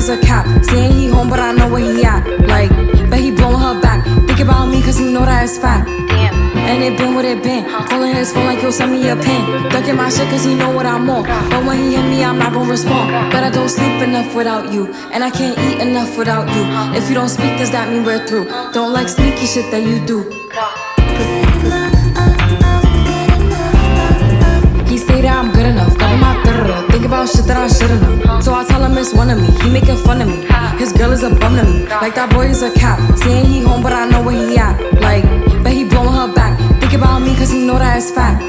boy's a cap, saying he home but I know where he at. Like, bet he blowing her back. Think about me cause he know that it's fat. And it been what it been. Calling his phone like he'll send me a pin. Ducking my shit cause he know what I'm on. But when he hit me I'm not gon' respond. But I don't sleep enough without you, and I can't eat enough without you. If you don't speak does that mean we're through? Don't like sneaky shit that you do. He say that I'm good enough, got him out there. Think about shit that I should've known. So I tell him it's one of me, he making fun of me. His girl is a bum to me, like that boy is a cap. Saying he home but I know where he at. Like, bet he blowing her back. Think about me cause he know that it's fat.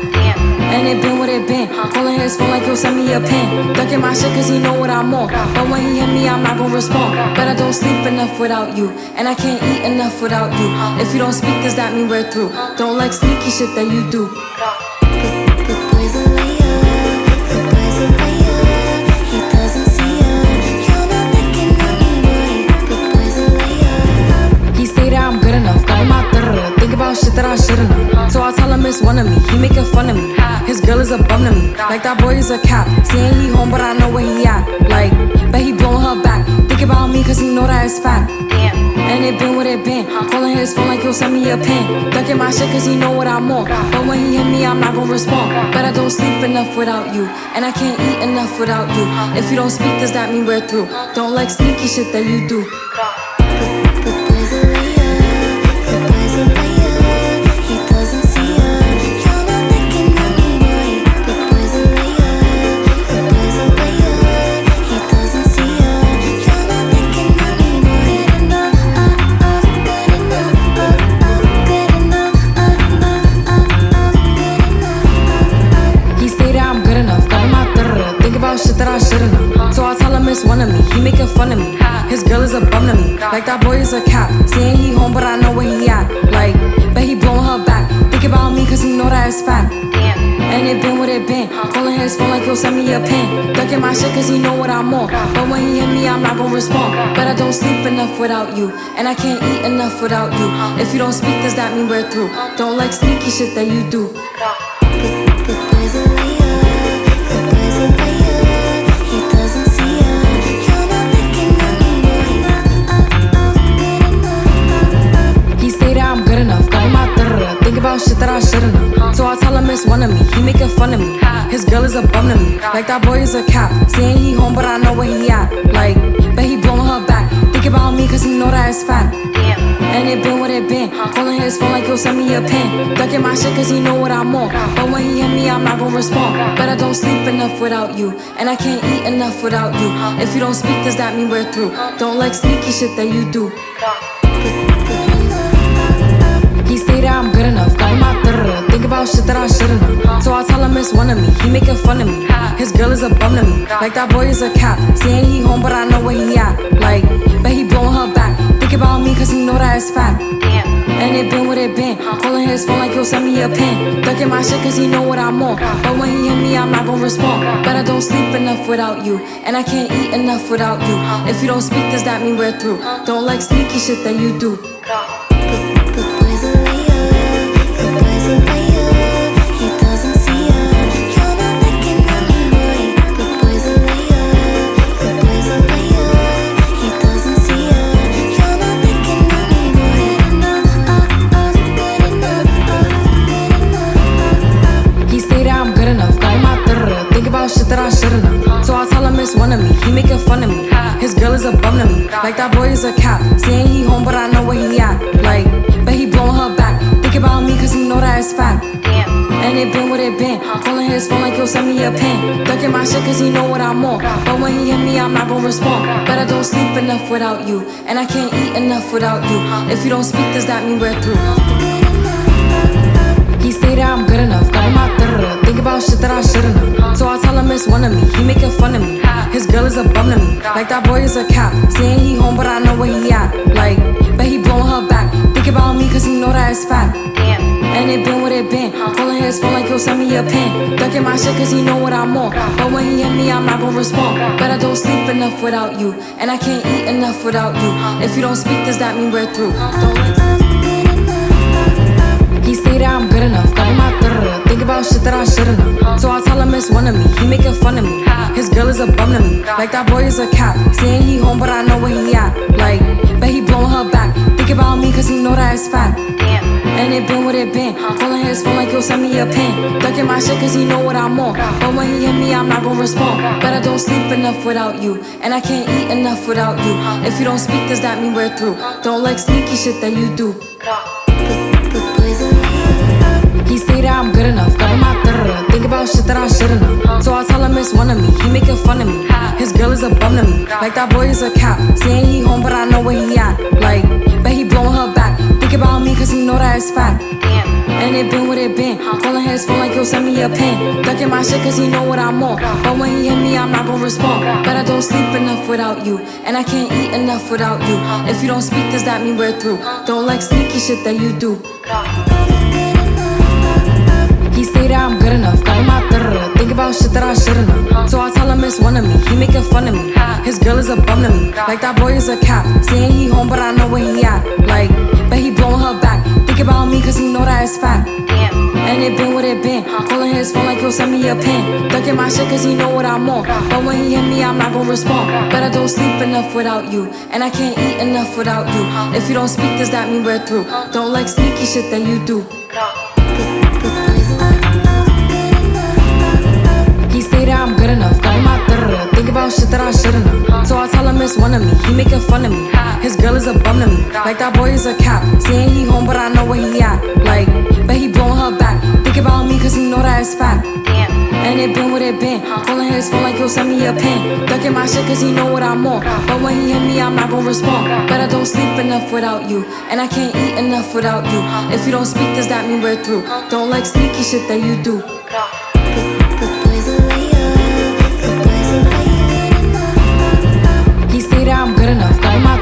And it been what it been. Calling his phone like he'll send me a pin. Ducking my shit cause he know what I'm on. But when he hit me I'm not gon' respond. But I don't sleep enough without you, and I can't eat enough without you. If you don't speak does that mean we're through? Don't like sneaky shit that you do. Shit that I should've known. So I tell him it's one of me, he making fun of me. His girl is a bum to me, like that boy is a cap. Saying he home but I know where he at. Like, bet he blowing her back. Think about me cause he know that it's fat. And it been what it been. Calling his phone like he'll send me a pin. Ducking my shit cause he know what I'm on. But when he hit me I'm not gon' respond. But I don't sleep enough without you, and I can't eat enough without you. If you don't speak does that mean we're through? Don't like sneaky shit that you do. Shit that I should've known. So I tell him it's one of me, he making fun of me. His girl is a bum to me, like that boy is a cap. Saying he home but I know where he at. Like, bet he blowing her back. Think about me cause he know that it's fat. And it been what it been. Calling his phone like he'll send me a pin. Ducking my shit cause he know what I'm on. But when he hit me I'm not gon' respond. But I don't sleep enough without you, and I can't eat enough without you. If you don't speak does that mean we're through? Don't like sneaky shit that you do. About shit that I should've known. So I tell him it's one of me, he making fun of me. His girl is a bum to me, like that boy is a cap. Saying he home but I know where he at. Like, bet he blowing her back. Think about me cause he know that it's fat. And it been what it been. Calling his phone like he'll send me a pin. Ducking my shit cause he know what I'm on. But when he hit me I'm not gon' respond. But I don't sleep enough without you, and I can't eat enough without you. If you don't speak does that mean we're through? Don't like sneaky shit that you do. He say that I'm good enough, got him out there. Think about shit that I should've known. So I tell him it's one of me, he making fun of me. His girl is a bum to me, like that boy is a cap. Saying he home but I know where he at. Like, bet he blowing her back. Think about me cause he know that it's fat. And it been what it been. Calling his phone like he'll send me a pin. Ducking my shit cause he know what I'm on. But when he hit me I'm not gon' respond. But I don't sleep enough without you, and I can't eat enough without you. If you don't speak does that mean we're through? Don't like sneaky shit that you do. Shit that I should've known. So I tell him it's one of me, he making fun of me. His girl is a bum to me, like that boy is a cap. Saying he home but I know where he at. Like, bet he blowing her back. Think about me cause he know that it's fat. And it been what it been. Calling his phone like he'll send me a pin. Ducking my shit cause he know what I'm on. But when he hit me I'm not gon' respond. But I don't sleep enough without you, and I can't eat enough without you. If you don't speak does that mean we're through? He say that I'm good enough, got him out there. Think about shit that I should've known. So I tell him it's one of me, he making fun of me. His girl is a bum to me, like that boy is a cap. Saying he home but I know where he at. Like, bet he blowing her back. Think about me cause he know that it's fat. And it been what it been. Calling his phone like he'll send me a pin. Ducking my shit cause he know what I'm on. But when he hit me I'm not gon' respond. But I don't sleep enough without you, and I can't eat enough without you. If you don't speak does that mean we're through? Don't like he say that I'm good enough, got my think about shit that I shouldn't know. So I tell him it's one of me, he making fun of me. His girl is a bum to me, like that boy is a cat. Saying he home, but I know where he at. Like, bet he blowing her back. Think about me, cause he know that it's fat. And it been what it been. Calling his phone like he'll send me a pin. Ducking my shit cause he know what I'm on. But when he hit me, I'm not gonna respond. But I don't sleep enough without you, and I can't eat enough without you. If you don't speak, does that mean we're through? Don't like sneaky shit that you do. He say that I'm good enough, got my think about shit that I shouldn't know. So I tell him it's one of me, he making fun of me. His girl is a bum to me, like that boy is a cat. Saying he home, but I know where he at. Like, bet he blowing her back. Think about me cause he know that it's fat. And it been what it been. Calling his phone like he'll send me a pin. Ducking my shit cause he know what I'm on. But when he hit me, I'm not gonna respond. But I don't sleep enough without you, and I can't eat enough without you. If you don't speak, does that mean we're through? Don't like sneaky shit that you do. He say that I'm good enough, got my think about shit that I shouldn't know. So I tell him it's one of me, he making fun of me. His girl is a bum to me, like that boy is a cat. Saying he home, but I know where he at. Like, bet he blowing her back. Think about me cause he know that it's fat. And it been what it been. Calling his phone like he'll send me a pin. Ducking my shit cause he know what I'm on. But when he hit me, I'm not gonna respond. But I don't sleep enough without you, and I can't eat enough without you. If you don't speak, does that mean we're through? Don't like sneaky shit that you do. He say that I'm good enough, got my think about shit that I shouldn't know. So I tell him it's one of me, he making fun of me. His girl is a bum to me, like that boy is a cat. Saying he home, but I know where he at. Like, bet he blowing her back. Think about me cause he know that it's fat. And it been what it been. Calling his phone like he'll send me a pin. Ducking my shit cause he know what I'm on. But when he hit me, I'm not gonna respond. But I don't sleep enough without you, and I can't eat enough without you. If you don't speak, does that mean we're through? Don't like sneaky shit that you do. He say that I'm good enough, got my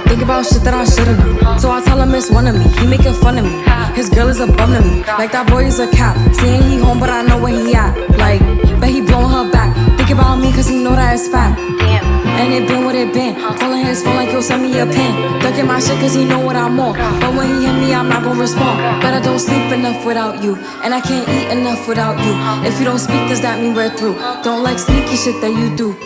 think about shit that I shouldn't know. So I tell him it's one of me, he making fun of me. His girl is a bum to me, like that boy is a cat. Saying he home, but I know where he at. Like, bet he blowing her back. Think about me cause he know that it's fat. And it been what it been. Calling his phone like he'll send me a pin. Ducking my shit cause he know what I'm on. But when he hit me, I'm not gonna respond. But I don't sleep enough without you, and I can't eat enough without you. If you don't speak, does that mean we're through? Don't like sneaky shit that you do.